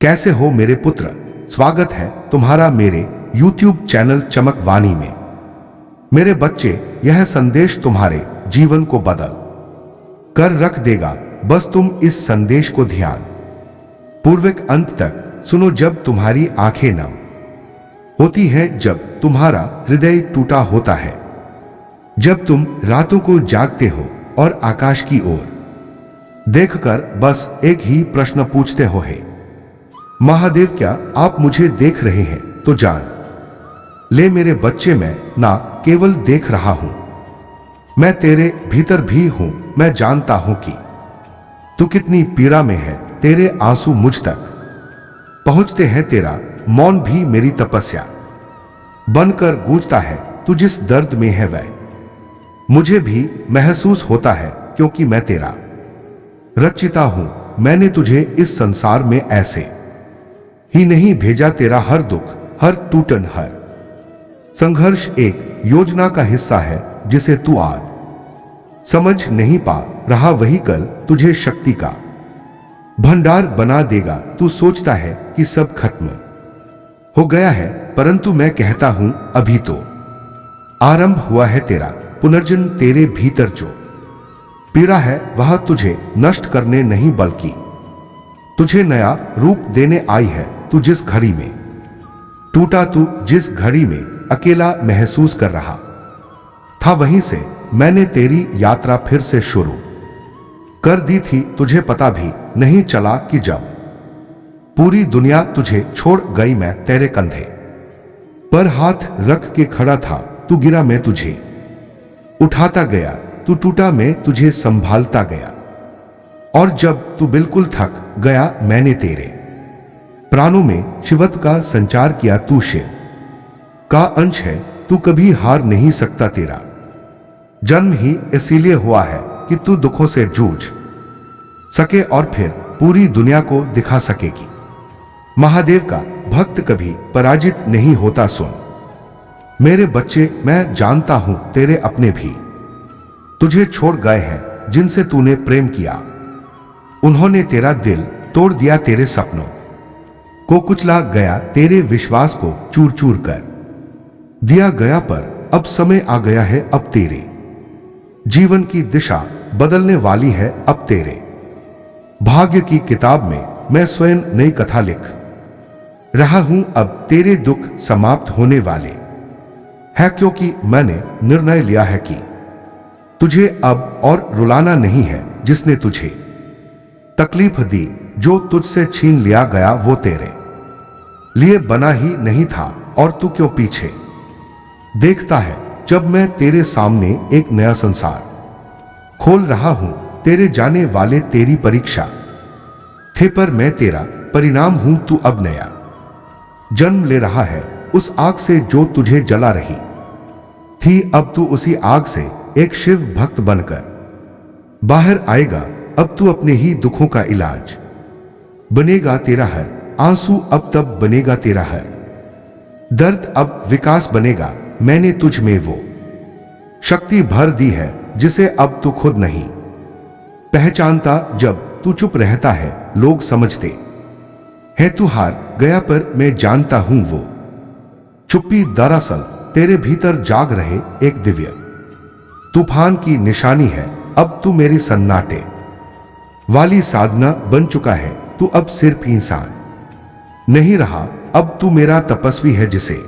कैसे हो मेरे पुत्र? स्वागत है तुम्हारा मेरे YouTube चैनल चमक वाणी में। मेरे बच्चे, यह संदेश तुम्हारे जीवन को बदल कर रख देगा। बस तुम इस संदेश को ध्यान पूर्वक अंत तक सुनो। जब तुम्हारी आंखें नम होती हैं, जब तुम्हारा हृदय टूटा होता है, जब तुम रातों को जागते हो और आकाश की ओर देखकर बस एक ही प्रश्न पूछते हो है, महादेव क्या आप मुझे देख रहे हैं? तो जान ले मेरे बच्चे, मैं ना केवल देख रहा हूं, मैं तेरे भीतर भी हूं। मैं जानता हूं कि तू कितनी पीड़ा में है। तेरे आंसू मुझ तक पहुंचते हैं, तेरा मौन भी मेरी तपस्या बनकर गूंजता है। तू जिस दर्द में है वह मुझे भी महसूस होता है, क्योंकि मैं तेरा रचिता हूं। मैंने तुझे इस संसार में ऐसे ही नहीं भेजा। तेरा हर दुख, हर टूटन, हर संघर्ष एक योजना का हिस्सा है, जिसे तू आज समझ नहीं पा रहा। वही कल तुझे शक्ति का भंडार बना देगा। तू सोचता है कि सब खत्म हो गया है, परंतु मैं कहता हूं अभी तो आरंभ हुआ है तेरा पुनर्जन्म। तेरे भीतर जो पीड़ा है वह तुझे नष्ट करने नहीं, बल्कि तुझे नया रूप देने आई है। तू जिस घड़ी में टूटा, तू जिस घड़ी में अकेला महसूस कर रहा था, वहीं से मैंने तेरी यात्रा फिर से शुरू कर दी थी। तुझे पता भी नहीं चला कि जब पूरी दुनिया तुझे छोड़ गई, मैं तेरे कंधे पर हाथ रख के खड़ा था। तू गिरा, मैं तुझे उठाता गया। तू टूटा, मैं तुझे संभालता गया। और जब तू बिल्कुल थक गया, मैंने तेरे प्राणों में शिवत्व का संचार किया। तू शिव का अंश है, तू कभी हार नहीं सकता। तेरा जन्म ही इसीलिए हुआ है कि तू दुखों से जूझ सके और फिर पूरी दुनिया को दिखा सकेगी। महादेव का भक्त कभी पराजित नहीं होता। सुन मेरे बच्चे, मैं जानता हूं तेरे अपने भी तुझे छोड़ गए हैं, जिनसे तूने प्रेम किया। उन्होंने तेरा दिल तोड़ दिया, तेरे सपनों को कुचला गया, तेरे विश्वास को चूर चूर कर दिया गया। पर अब समय आ गया है, अब तेरे जीवन की दिशा बदलने वाली है। अब तेरे भाग्य की किताब में मैं स्वयं नई कथा लिख रहा हूं। अब तेरे दुख समाप्त होने वाले है, क्योंकि मैंने निर्णय लिया है कि तुझे अब और रुलाना नहीं है। जिसने तुझे तकलीफ दी, जो तुझसे छीन लिया गया, वो तेरे लिए बना ही नहीं था। और तू क्यों पीछे देखता है, जब मैं तेरे सामने एक नया संसार खोल रहा हूं। तेरे जाने वाले तेरी परीक्षा थे, पर मैं तेरा परिणाम हूं। तू अब नया जन्म ले रहा है, उस आग से जो तुझे जला रही थी। अब तू उसी आग से एक शिव भक्त बनकर बाहर आएगा। अब तू अपने ही दुखों का इलाज बनेगा। तेरा हर आंसू अब तब बनेगा, तेरा हर दर्द अब विकास बनेगा। मैंने तुझ में वो शक्ति भर दी है, जिसे अब तू खुद नहीं पहचानता। जब तू चुप रहता है, लोग समझते हैं तू हार गया, पर मैं जानता हूं वो चुप्पी दरअसल तेरे भीतर जाग रहे एक दिव्य तूफान की निशानी है। अब तू मेरी सन्नाटे वाली साधना बन चुका है। तू अब सिर्फ इंसान नहीं रहा, अब तू मेरा तपस्वी है, जिसे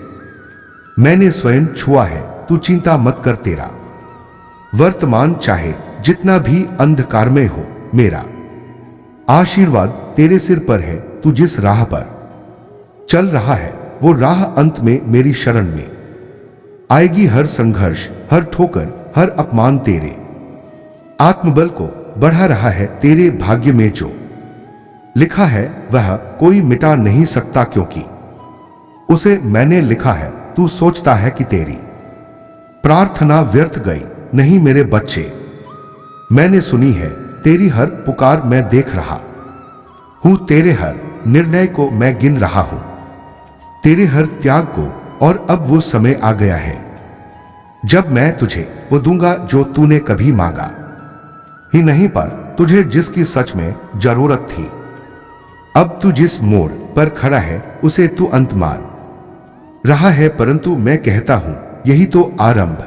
मैंने स्वयं छुआ है। तू चिंता मत कर, तेरा वर्तमान चाहे जितना भी अंधकार में हो, मेरा आशीर्वाद तेरे सिर पर है। तू जिस राह पर चल रहा है, वो राह अंत में मेरी शरण में आएगी। हर संघर्ष, हर ठोकर, हर अपमान तेरे आत्मबल को बढ़ा रहा है। तेरे भाग्य में जो लिखा है वह कोई मिटा नहीं सकता, क्योंकि उसे मैंने लिखा है। तू सोचता है कि तेरी प्रार्थना व्यर्थ गई। नहीं मेरे बच्चे, मैंने सुनी है तेरी हर पुकार। मैं देख रहा हूं तेरे हर निर्णय को, मैं गिन रहा हूं तेरे हर त्याग को। और अब वो समय आ गया है जब मैं तुझे वो दूंगा जो तूने कभी मांगा ही नहीं, पर तुझे जिसकी सच में जरूरत थी। अब तू जिस मोड़ पर खड़ा है उसे तू अंत मान रहा है, परंतु मैं कहता हूं यही तो आरंभ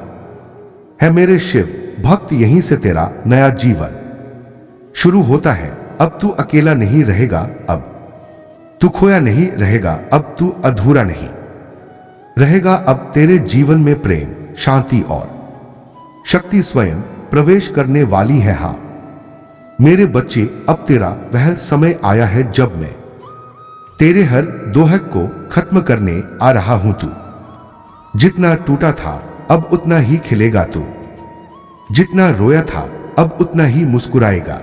है मेरे शिव भक्त, यहीं से तेरा नया जीवन शुरू होता है। अब तू अकेला नहीं रहेगा, अब तू खोया नहीं रहेगा, अब तू अधूरा नहीं रहेगा। अब तेरे जीवन में प्रेम, शांति और शक्ति स्वयं प्रवेश करने वाली है। हां मेरे बच्चे, अब तेरा वह समय आया है जब मैं तेरे हर दोहक को खत्म करने आ रहा हूं। तू जितना टूटा था अब उतना ही खिलेगा, तू जितना रोया था अब उतना ही मुस्कुराएगा।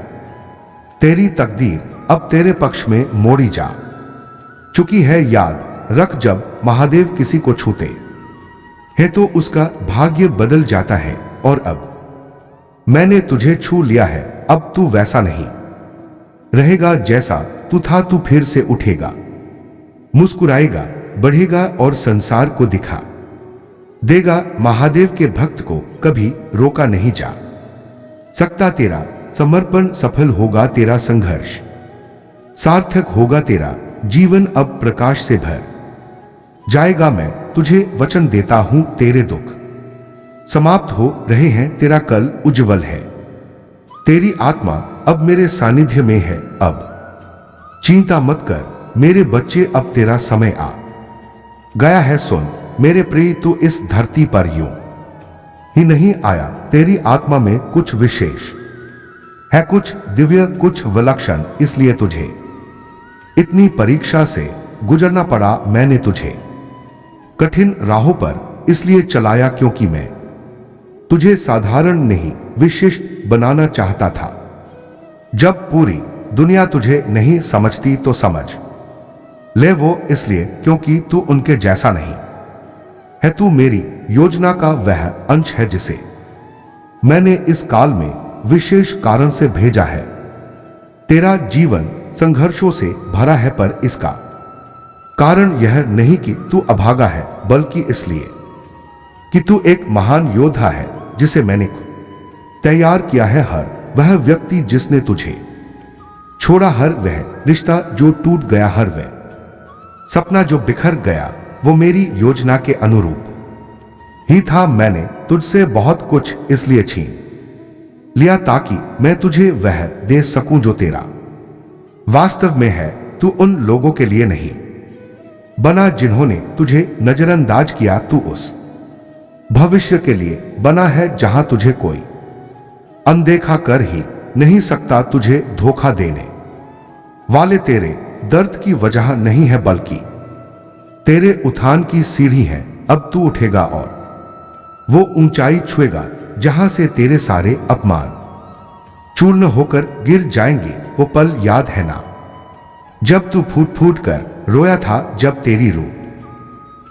तेरी तकदीर अब तेरे पक्ष में मोड़ी जा चुकी है। याद रख, जब महादेव किसी को छूते हैं तो उसका भाग्य बदल जाता है। और अब मैंने तुझे छू लिया है, अब तू वैसा नहीं रहेगा जैसा तू था। तू फिर से उठेगा, मुस्कुराएगा, बढ़ेगा और संसार को दिखा देगा। महादेव के भक्त को कभी रोका नहीं जा सकता। तेरा समर्पण सफल होगा, तेरा संघर्ष सार्थक होगा, तेरा जीवन अब प्रकाश से भर जाएगा। मैं तुझे वचन देता हूं, तेरे दुख समाप्त हो रहे हैं, तेरा कल उज्जवल है। तेरी आत्मा अब मेरे सानिध्य में है। अब चिंता मत कर मेरे बच्चे, अब तेरा समय आ गया है। सुन मेरे प्रिय, तू इस धरती पर यूं ही नहीं आया। तेरी आत्मा में कुछ विशेष है, कुछ दिव्य, कुछ विलक्षण, इसलिए तुझे इतनी परीक्षा से गुजरना पड़ा। मैंने तुझे कठिन राहों पर इसलिए चलाया क्योंकि मैं तुझे साधारण नहीं विशिष्ट बनाना चाहता था। जब पूरी दुनिया तुझे नहीं समझती तो समझ ले वो इसलिए क्योंकि तू उनके जैसा नहीं है। तू मेरी योजना का वह अंश है जिसे मैंने इस काल में विशेष कारण से भेजा है। तेरा जीवन संघर्षों से भरा है, पर इसका कारण यह नहीं कि तू अभागा है, बल्कि इसलिए कि तू एक महान योद्धा है जिसे मैंने तैयार किया है। हर वह व्यक्ति जिसने तुझे छोड़ा, हर वह रिश्ता जो टूट गया, हर वह सपना जो बिखर गया, वो मेरी योजना के अनुरूप ही था। मैंने तुझसे बहुत कुछ इसलिए छीन लिया ताकि मैं तुझे वह दे सकूं जो तेरा वास्तव में है। तू उन लोगों के लिए नहीं बना जिन्होंने तुझे नजरअंदाज किया, तू उस भविष्य के लिए बना है जहां तुझे कोई अनदेखा कर ही नहीं सकता। तुझे धोखा देने वाले तेरे दर्द की वजह नहीं है, बल्कि तेरे उत्थान की सीढ़ी है। अब तू उठेगा और वो ऊंचाई छुएगा जहां से तेरे सारे अपमान चूर्ण होकर गिर जाएंगे। वो पल याद है ना, जब तू फूट फूट कर रोया था, जब तेरी रूह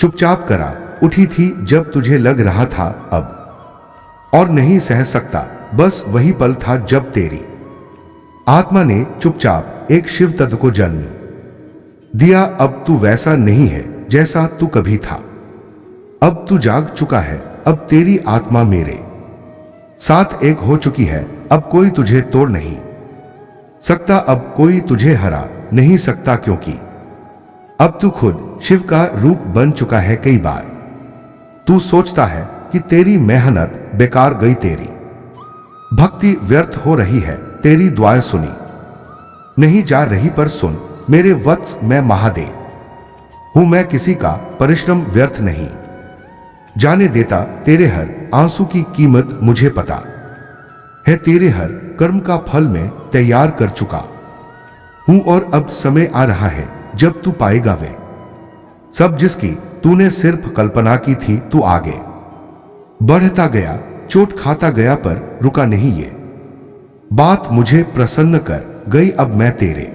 चुपचाप करा उठी थी, जब तुझे लग रहा था अब और नहीं सह सकता। बस वही पल था जब तेरी आत्मा ने चुपचाप एक शिव तत्व को जन्म दिया। अब तू वैसा नहीं है जैसा तू कभी था, अब तू जाग चुका है। अब तेरी आत्मा मेरे साथ एक हो चुकी है। अब कोई तुझे तोड़ नहीं सकता, अब कोई तुझे हरा नहीं सकता, क्योंकि अब तू खुद शिव का रूप बन चुका है। कई बार तू सोचता है कि तेरी मेहनत बेकार गई, तेरी भक्ति व्यर्थ हो रही है, तेरी दुआएं सुनी नहीं जा रही। पर सुन मेरे वत्स, मैं महादेव हूं, मैं किसी का परिश्रम व्यर्थ नहीं जाने देता। तेरे हर आंसू की कीमत मुझे पता है, तेरे हर कर्म का फल मैं तैयार कर चुका हूं। और अब समय आ रहा है जब तू पाएगा वे सब जिसकी तूने सिर्फ कल्पना की थी। तू आगे बढ़ता गया, चोट खाता गया, पर रुका नहीं। ये बात मुझे प्रसन्न कर गई। अब मैं तेरे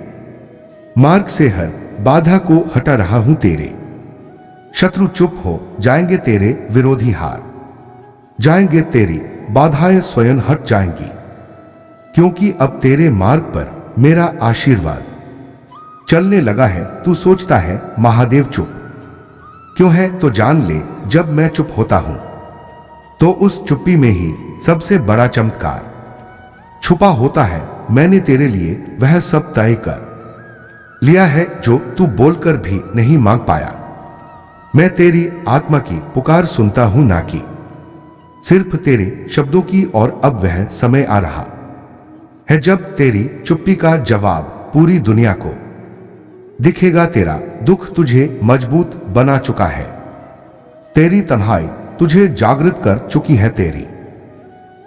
मार्ग से हर बाधा को हटा रहा हूं। तेरे शत्रु चुप हो जाएंगे, तेरे विरोधी हार जाएंगे, तेरी बाधाएं स्वयं हट जाएंगी, क्योंकि अब तेरे मार्ग पर मेरा आशीर्वाद चलने लगा है। तू सोचता है महादेव चुप क्यों है, तो जान ले, जब मैं चुप होता हूं तो उस चुप्पी में ही सबसे बड़ा चमत्कार छुपा होता है। मैंने तेरे लिए वह सब तय कर लिया है जो तू बोलकर भी नहीं मांग पाया। मैं तेरी आत्मा की पुकार सुनता हूं ना कि सिर्फ तेरे शब्दों की, और अब वह समय आ रहा है जब तेरी चुप्पी का जवाब पूरी दुनिया को दिखेगा। तेरा दुख तुझे मजबूत बना चुका है, तेरी तन्हाई तुझे जागृत कर चुकी है, तेरी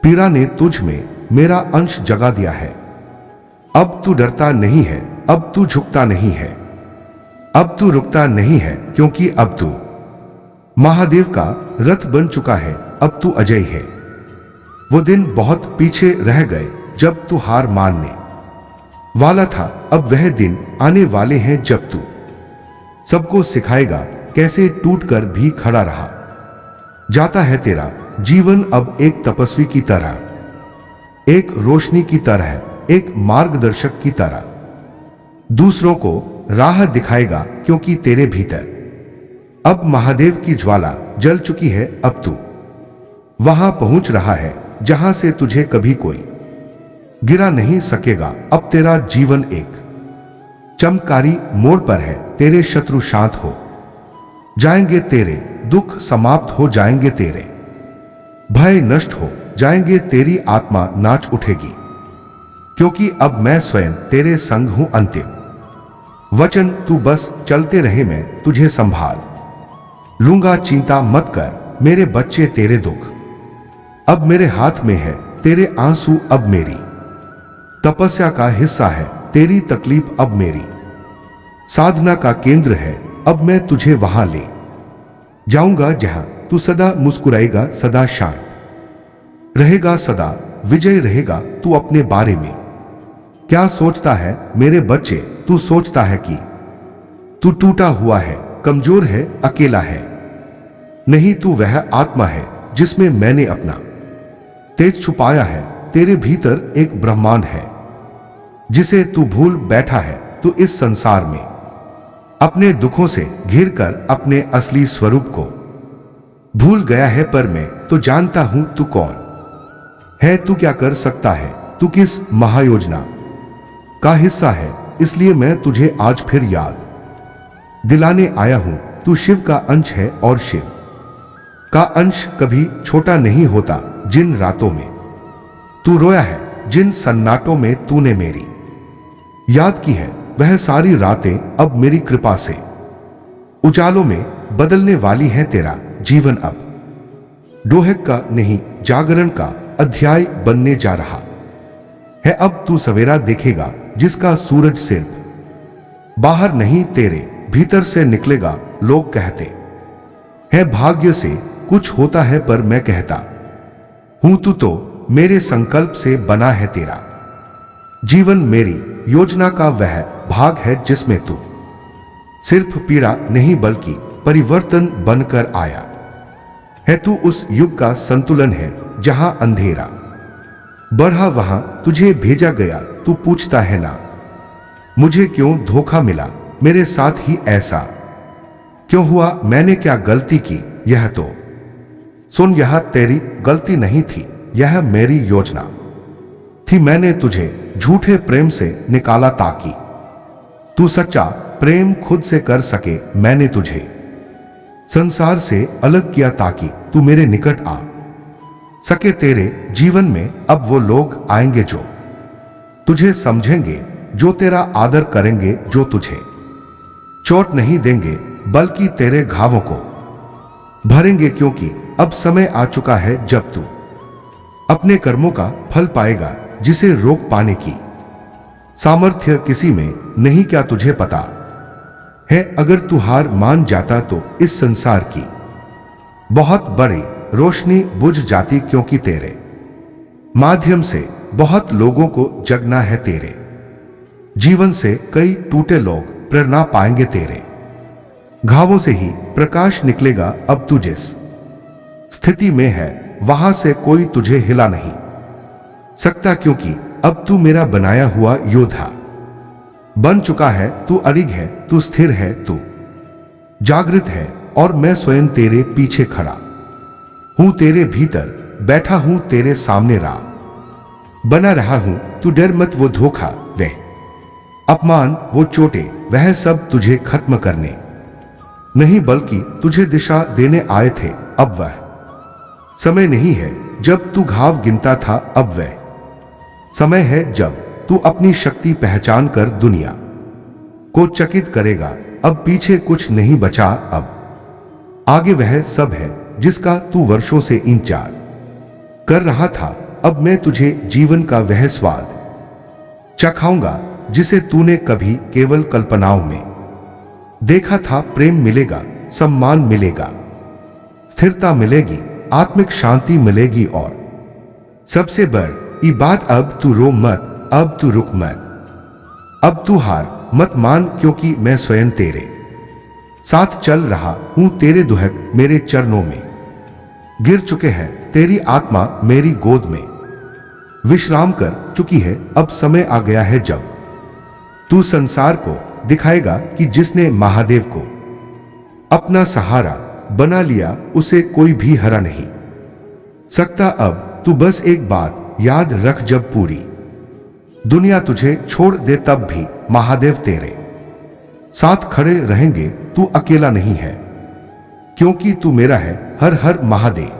पीड़ा ने तुझ में मेरा अंश जगा दिया है। अब तू डरता नहीं है, अब तू झुकता नहीं है, अब तू रुकता नहीं है, क्योंकि अब तू महादेव का रथ बन चुका है। अब तू अजय है। वो दिन बहुत पीछे रह गए जब तू हार मानने वाला था। अब वह दिन आने वाले हैं जब तू सबको सिखाएगा कैसे टूटकर भी खड़ा रहा जाता है। तेरा जीवन अब एक तपस्वी की तरह, एक रोशनी की तरह, एक मार्गदर्शक की तरह दूसरों को राह दिखाएगा, क्योंकि तेरे भीतर अब महादेव की ज्वाला जल चुकी है। अब तू वहां पहुंच रहा है जहां से तुझे कभी कोई गिरा नहीं सकेगा। अब तेरा जीवन एक चमत्कारी मोड़ पर है। तेरे शत्रु शांत हो जाएंगे, तेरे दुख समाप्त हो जाएंगे, तेरे भय नष्ट हो जाएंगे, तेरी आत्मा नाच उठेगी, क्योंकि अब मैं स्वयं तेरे संग हूं। अंतिम वचन, तू बस चलते रहे, मैं तुझे संभाल लूंगा। चिंता मत कर मेरे बच्चे, तेरे दुख अब मेरे हाथ में है, तेरे आंसू अब मेरी तपस्या का हिस्सा है, तेरी तकलीफ अब मेरी साधना का केंद्र है। अब मैं तुझे वहां ले जाऊंगा जहां तू सदा मुस्कुराएगा, सदा शांत रहेगा, सदा विजय रहेगा। तू अपने बारे में क्या सोचता है मेरे बच्चे? तू सोचता है कि तू टूटा हुआ है, कमजोर है, अकेला है? नहीं, तू वह आत्मा है जिसमें मैंने अपना तेज छुपाया है। तेरे भीतर एक ब्रह्मांड है जिसे तू भूल बैठा है। तू इस संसार में अपने दुखों से घिरकर अपने असली स्वरूप को भूल गया है, पर मैं तो जानता हूं तू कौन है, तू क्या कर सकता है, तू किस महायोजना का हिस्सा है। इसलिए मैं तुझे आज फिर याद दिलाने आया हूं, तू शिव का अंश है, और शिव का अंश कभी छोटा नहीं होता। जिन रातों में तू रोया है, जिन सन्नाटों में तूने मेरी याद की है, वह सारी रातें अब मेरी कृपा से उजालों में बदलने वाली हैं। तेरा जीवन अब डोहक का नहीं, जागरण का अध्याय बनने जा रहा है। अब तू सवेरा देखेगा जिसका सूरज सिर्फ बाहर नहीं, तेरे भीतर से निकलेगा। लोग कहते हैं भाग्य से कुछ होता है, पर मैं कहता हूं तू तो मेरे संकल्प से बना है। तेरा जीवन मेरी योजना का वह भाग है जिसमें तू सिर्फ पीड़ा नहीं बल्कि परिवर्तन बनकर आया है। तू उस युग का संतुलन है जहां अंधेरा बढ़ा, वहां तुझे भेजा गया। तू पूछता है ना मुझे क्यों धोखा मिला, मेरे साथ ही ऐसा क्यों हुआ, मैंने क्या गलती की? यह तो सुन, यह तेरी गलती नहीं थी, यह मेरी योजना थी। मैंने तुझे झूठे प्रेम से निकाला ताकि तू सच्चा प्रेम खुद से कर सके। मैंने तुझे संसार से अलग किया ताकि तू मेरे निकट आ सके। तेरे जीवन में अब वो लोग आएंगे जो तुझे समझेंगे, जो तेरा आदर करेंगे, जो तुझे चोट नहीं देंगे बल्कि तेरे घावों को भरेंगे। क्योंकि अब समय आ चुका है जब तू अपने कर्मों का फल पाएगा, जिसे रोक पाने की सामर्थ्य किसी में नहीं। क्या तुझे पता है अगर तू हार मान जाता तो इस संसार की बहुत बड़ी रोशनी बुझ जाती, क्योंकि तेरे माध्यम से बहुत लोगों को जगना है। तेरे जीवन से कई टूटे लोग प्रेरणा पाएंगे, तेरे घावों से ही प्रकाश निकलेगा। अब तू जिस स्थिति में है वहां से कोई तुझे हिला नहीं सकता, क्योंकि अब तू मेरा बनाया हुआ योद्धा बन चुका है। तू अडिग है, तू स्थिर है, तू जागृत है, और मैं स्वयं तेरे पीछे खड़ा हूं, तेरे भीतर बैठा हूं, तेरे सामने राह बना रहा हूं। तू डर मत, वो धोखा वे अपमान, वो चोटें, वह सब तुझे खत्म करने नहीं बल्कि तुझे दिशा देने आए थे। अब वह समय नहीं है जब तू घाव गिनता था, अब वह समय है जब तू अपनी शक्ति पहचान कर दुनिया को चकित करेगा। अब पीछे कुछ नहीं बचा, अब आगे वह सब है जिसका तू वर्षों से इंतजार कर रहा था। अब मैं तुझे जीवन का वह स्वाद चखाऊंगा जिसे तूने कभी केवल कल्पनाओं में देखा था। प्रेम मिलेगा, सम्मान मिलेगा, स्थिरता मिलेगी, आत्मिक शांति मिलेगी और सबसे बड़ी बात, अब तू रो मत, अब तू रुक मत, अब तू हार मत मान, क्योंकि मैं स्वयं तेरे साथ चल रहा हूं। तेरे दुहक मेरे चरणों में गिर चुके हैं, तेरी आत्मा मेरी गोद में विश्राम कर चुकी है। अब समय आ गया है जब तू संसार को दिखाएगा कि जिसने महादेव को अपना सहारा बना लिया उसे कोई भी हरा नहीं सकता। अब तू बस एक बात याद रख, जब पूरी दुनिया तुझे छोड़ दे तब भी महादेव तेरे साथ खड़े रहेंगे। तू अकेला नहीं है, क्योंकि तू मेरा है। हर हर महादेव।